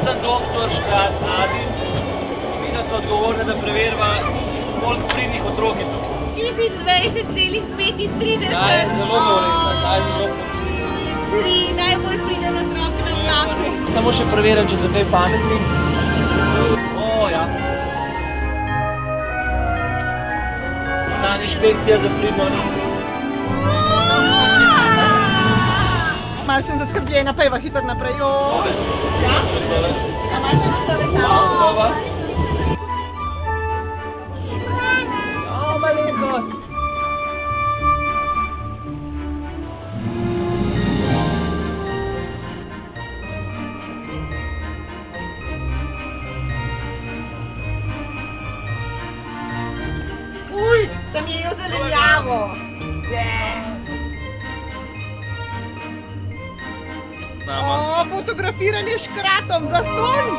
sem doktor Škrat Adi. Mi da so odgovorni, da preveriva, koliko pridnih otrok je tukaj. 26,35. Ta je zelo govorila, ta je zelo Tri najbolj priden otrok na vlaku. Samo še preverjam, če so kaj pametni. O, ja. Dan inšpekcija za pridnost. Malo sem zaskrbljena, pa jeva hitro naprej. Sove. Ja? Sove. A imate nosove samo? Sova. O, malenkost. Uj, tam je jo zelenjavo. O, fotografiranje s škratom, zastonj.